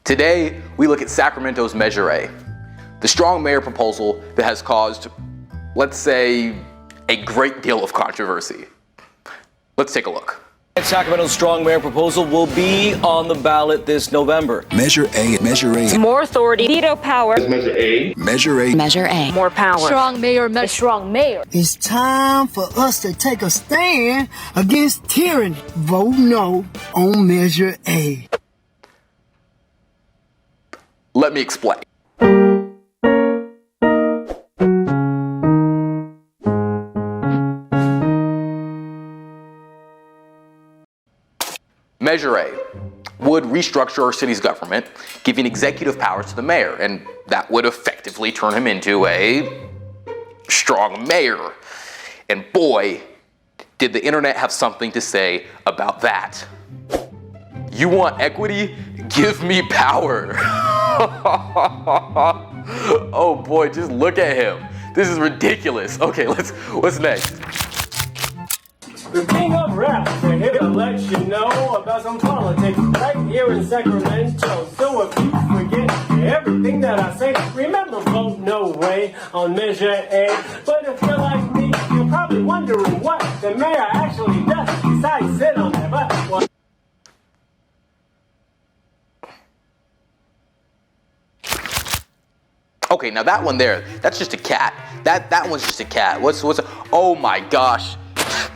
Today, we look at Sacramento's Measure A, the strong mayor proposal that has caused, let's say, a great deal of controversy. Let's take a look. Sacramento's strong mayor proposal will be on the ballot this November. Measure A, Measure A. More authority, veto power. Measure A. Measure A. Measure A. More power. Strong mayor, strong mayor. It's time for us to take a stand against tyranny. Vote no on Measure A. Let me explain. Measure A would restructure our city's government, giving executive powers to the mayor, and that would effectively turn him into a strong mayor. And boy, did the internet have something to say about that. You want equity? Give me power. Oh boy, just look at him. This is ridiculous. Okay, what's next? The king of rap, we're here to let you know about some politics right here in Sacramento. So if you forget everything that I say, remember vote no way on Measure A. But if you're like me, you're probably wondering what the mayor actually does besides sit on their butt. Well, okay, now that one there, that's just a cat. That one's just a cat. Oh my gosh.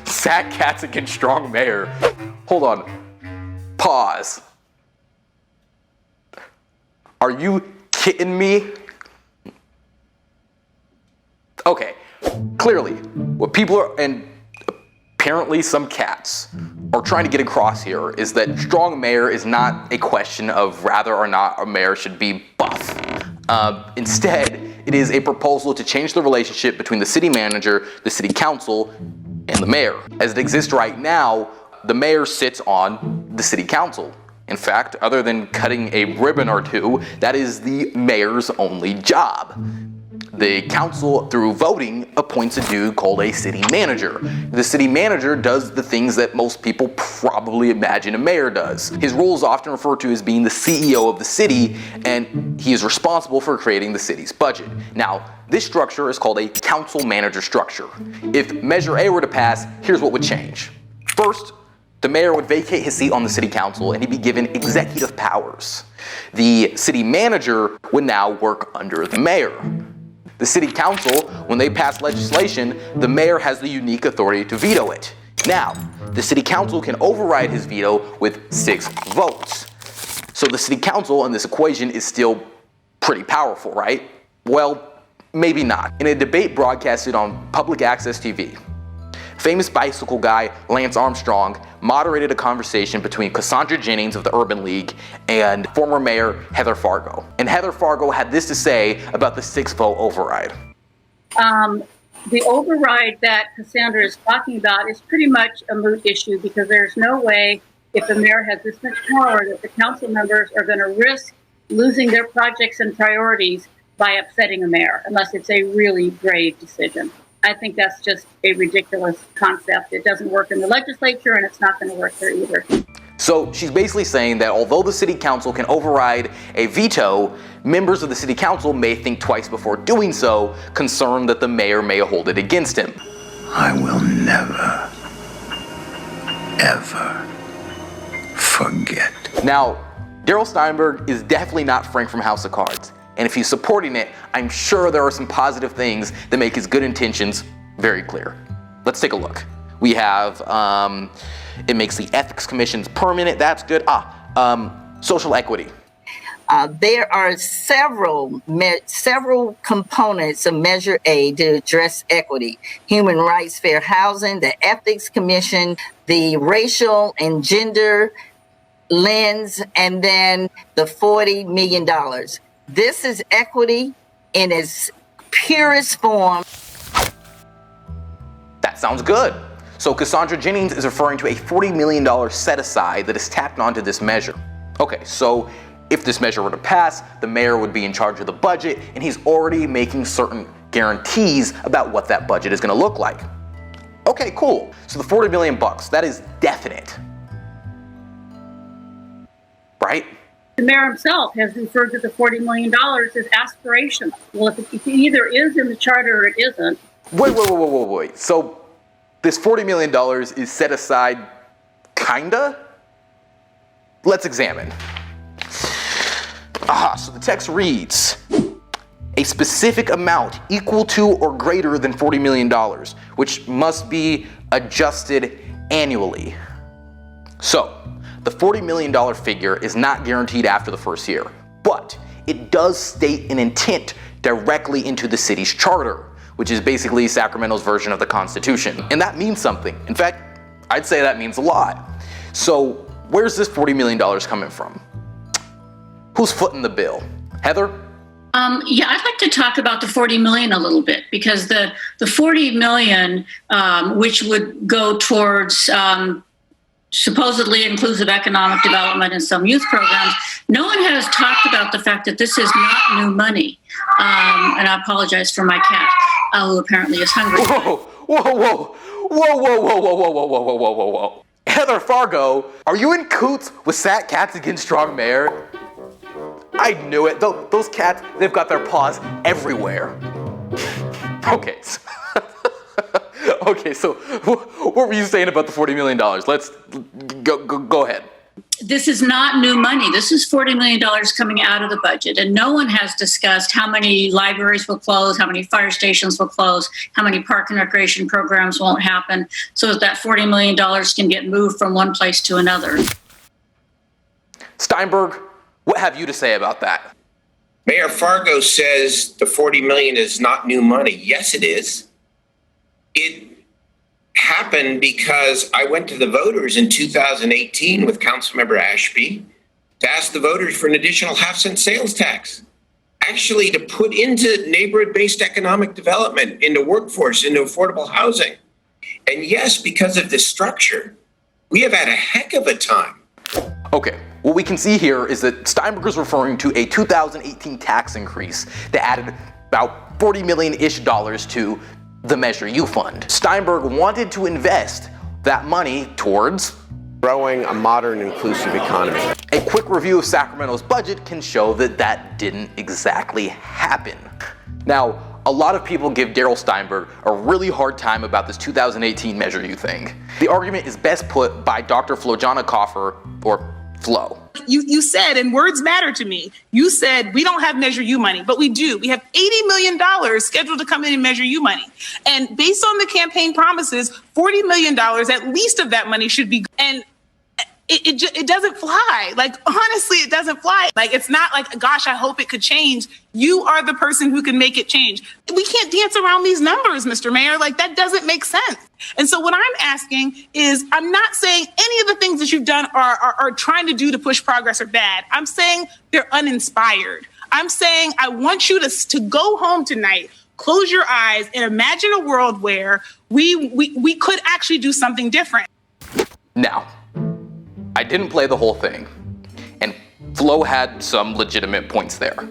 Sac Cats Against Strong Mayor. Hold on. Pause. Are you kidding me? Okay, clearly, what people are, and apparently some cats, are trying to get across here is that strong mayor is not a question of whether or not a mayor should be buff. Instead, it is a proposal to change the relationship between the city manager, the city council, and the mayor. As it exists right now, the mayor sits on the city council. In fact, other than cutting a ribbon or two, that is the mayor's only job. The council, through voting, appoints a dude called a city manager. The city manager does the things that most people probably imagine a mayor does. His role is often referred to as being the CEO of the city, and he is responsible for creating the city's budget. Now, this structure is called a council manager structure. If Measure A were to pass, here's what would change. First, the mayor would vacate his seat on the city council and he'd be given executive powers. The city manager would now work under the mayor. The city council, when they pass legislation, the mayor has the unique authority to veto it. Now, the city council can override his veto with 6 votes. So the city council in this equation is still pretty powerful, right? Well, maybe not. In a debate broadcasted on public access TV, famous bicycle guy Lance Armstrong moderated a conversation between Cassandra Jennings of the Urban League and former mayor Heather Fargo. And Heather Fargo had this to say about the 6-vote override. The override that Cassandra is talking about is pretty much a moot issue because there's no way, if the mayor has this much power, that the council members are going to risk losing their projects and priorities by upsetting a mayor, unless it's a really grave decision. I think that's just a ridiculous concept. It doesn't work in the legislature, and it's not going to work there either. So she's basically saying that although the city council can override a veto, members of the city council may think twice before doing so, concerned that the mayor may hold it against him. I will never, ever forget. Now, Darrell Steinberg is definitely not Frank from House of Cards. And if he's supporting it, I'm sure there are some positive things that make his good intentions very clear. Let's take a look. We have, it makes the ethics commissions permanent. That's good. Social equity. There are several components of Measure A to address equity. Human rights, fair housing, the ethics commission, the racial and gender lens, and then the $40 million. This is equity in its purest form. That sounds good. So Cassandra Jennings is referring to a $40 million set-aside that is tacked onto this measure. Okay, so if this measure were to pass, the mayor would be in charge of the budget, and he's already making certain guarantees about what that budget is going to look like. Okay, cool. So the $40 million, that is definite. Right? The mayor himself has referred to the $40 million as aspirational. Well, if it either is in the charter or it isn't. Wait. So this $40 million is set aside, kinda? Let's examine. So the text reads, a specific amount equal to or greater than $40 million, which must be adjusted annually. So the $40 million figure is not guaranteed after the first year, but it does state an intent directly into the city's charter, which is basically Sacramento's version of the Constitution. And that means something. In fact, I'd say that means a lot. So where's this $40 million coming from? Who's footing the bill? Heather? Yeah, I'd like to talk about the 40 million a little bit, because the 40 million, which would go towards supposedly inclusive economic development and some youth programs, no one has talked about the fact that this is not new money. And I apologize for my cat, who apparently is hungry. Whoa. Heather Fargo, are you in coots with SacCatsAgainstStrongMayor? I knew it. Those cats, they've got their paws everywhere. Okay. So what were you saying about the $40 million? Let's go ahead. This is not new money. This is $40 million coming out of the budget. And no one has discussed how many libraries will close, how many fire stations will close, how many park and recreation programs won't happen, so that $40 million can get moved from one place to another. Steinberg, what have you to say about that? Mayor Fargo says the 40 million is not new money. Yes, it is. It happened because I went to the voters in 2018 with Councilmember Ashby to ask the voters for an additional half-cent sales tax, actually to put into neighborhood-based economic development, into workforce, into affordable housing. And yes, because of this structure, we have had a heck of a time. Okay, what we can see here is that Steinberg is referring to a 2018 tax increase that added about $40 million-ish to the Measure U fund. Steinberg wanted to invest that money towards growing a modern, inclusive economy. A quick review of Sacramento's budget can show that that didn't exactly happen. Now, a lot of people give Darrell Steinberg a really hard time about this 2018 Measure U thing. The argument is best put by Dr. Flojana Coffer, or Flo. You said, and words matter to me, you said we don't have Measure U money, but we do. We have $80 million scheduled to come in and Measure U money. And based on the campaign promises, $40 million, at least of that money should be, and it doesn't fly. Like, honestly, it doesn't fly. Like, it's not like, gosh, I hope it could change. You are the person who can make it change. We can't dance around these numbers, Mr. Mayor. Like, that doesn't make sense. And so what I'm asking is, I'm not saying any of the things that you've done are trying to do to push progress are bad. I'm saying they're uninspired. I'm saying I want you to go home tonight, close your eyes, and imagine a world where we could actually do something different. Now, I didn't play the whole thing, and Flo had some legitimate points there.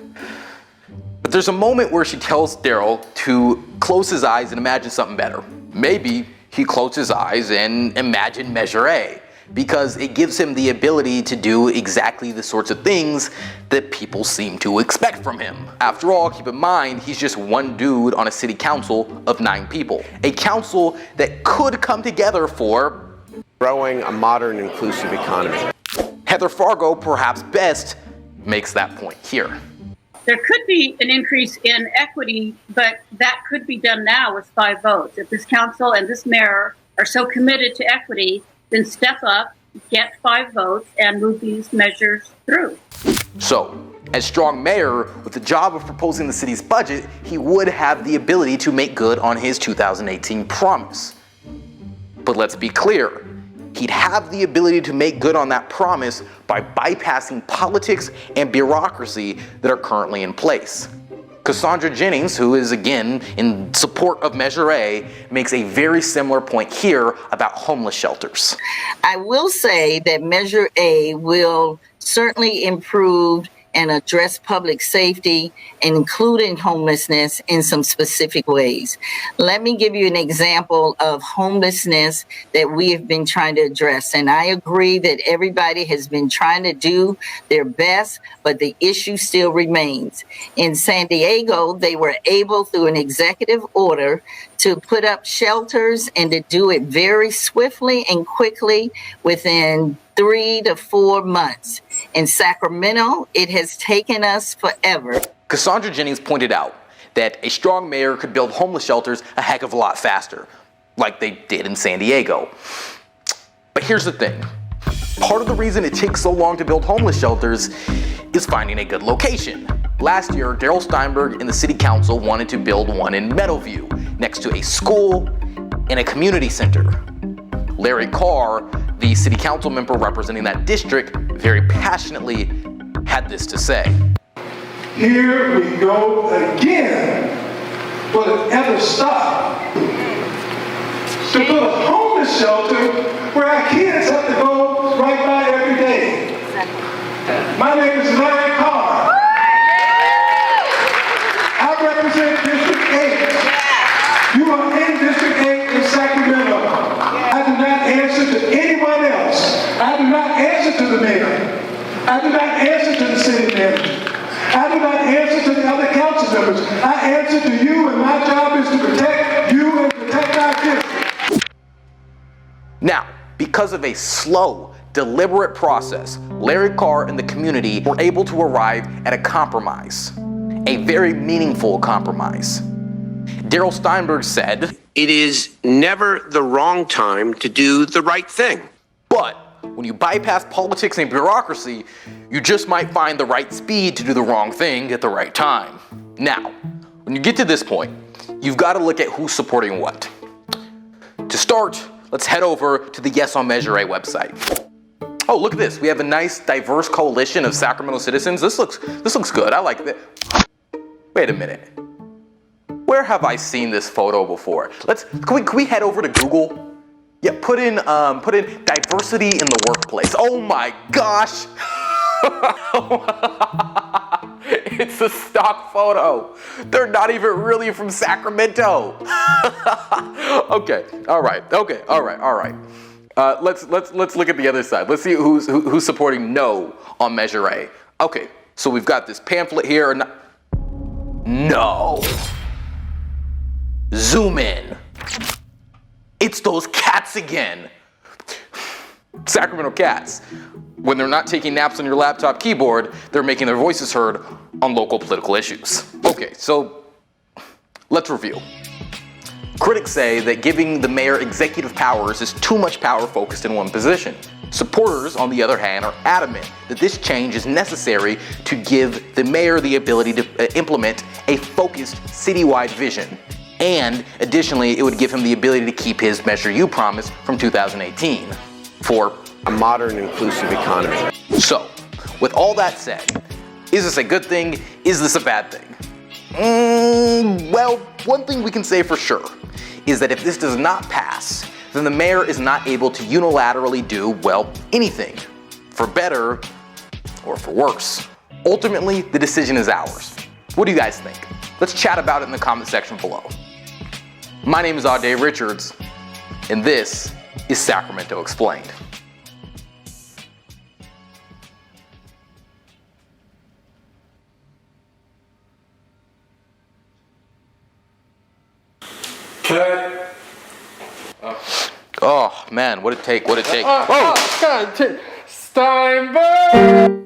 But there's a moment where she tells Darrell to close his eyes and imagine something better. Maybe he closed his eyes and imagined Measure A, because it gives him the ability to do exactly the sorts of things that people seem to expect from him. After all, keep in mind, he's just one dude on a city council of 9 people. A council that could come together for growing a modern, inclusive economy. Heather Fargo, perhaps best, makes that point here. There could be an increase in equity, but that could be done now with 5 votes. If this council and this mayor are so committed to equity, then step up, get 5 votes, and move these measures through. So, as strong mayor with the job of proposing the city's budget, he would have the ability to make good on his 2018 promise. But let's be clear, he'd have the ability to make good on that promise by bypassing politics and bureaucracy that are currently in place. Cassandra Jennings, who is again in support of Measure A, makes a very similar point here about homeless shelters. I will say that Measure A will certainly improve and address public safety, including homelessness, in some specific ways. Let me give you an example of homelessness that we have been trying to address. And I agree that everybody has been trying to do their best, but the issue still remains. In San Diego, they were able, through an executive order, to put up shelters and to do it very swiftly and quickly within 3 to 4 months. In Sacramento, it has taken us forever. Cassandra Jennings pointed out that a strong mayor could build homeless shelters a heck of a lot faster, like they did in San Diego. But here's the thing. Part of the reason it takes so long to build homeless shelters is finding a good location. Last year, Darrell Steinberg and the city council wanted to build one in Meadowview, next to a school and a community center. Larry Carr, the city council member representing that district, very passionately had this to say. Here we go again. Will it ever stop? To build a homeless shelter where our kids have to go right by every day. My name is Larry Carr. I represent District 8. You are in District 8 in Sacramento. I do not answer to anyone else. I do not answer to the mayor. I do not answer to the city manager. I do not answer to the other council members. I answer to you, and my job is to protect you and protect our district. Now, because of a slow, deliberate process, Larry Carr and the community were able to arrive at a compromise, a very meaningful compromise. Darrell Steinberg said, "It is never the wrong time to do the right thing." But when you bypass politics and bureaucracy, you just might find the right speed to do the wrong thing at the right time. Now, when you get to this point, you've got to look at who's supporting what. To start, let's head over to the Yes on Measure A website. Oh, look at this. We have a nice, diverse coalition of Sacramento citizens. This looks good. I like it. Wait a minute. Where have I seen this photo before? Can we head over to Google? Yeah, put in diversity in the workplace. Oh my gosh. It's a stock photo. They're not even really from Sacramento. Okay, all right. Let's look at the other side. Let's see who's supporting no on Measure A. Okay, so we've got this pamphlet here. No. Zoom in. It's those cats again. Sacramento cats. When they're not taking naps on your laptop keyboard, they're making their voices heard on local political issues. Okay, so let's review. Critics say that giving the mayor executive powers is too much power focused in one position. Supporters, on the other hand, are adamant that this change is necessary to give the mayor the ability to implement a focused citywide vision. And additionally, it would give him the ability to keep his Measure U promise from 2018 for a modern, inclusive economy. So, with all that said, is this a good thing? Is this a bad thing? Well, one thing we can say for sure is that if this does not pass, then the mayor is not able to unilaterally do, well, anything, for better or for worse. Ultimately, the decision is ours. What do you guys think? Let's chat about it in the comment section below. My name is Ade Richards, and this is Sacramento Explained. Cut. Oh man, what a take. God, Steinberg!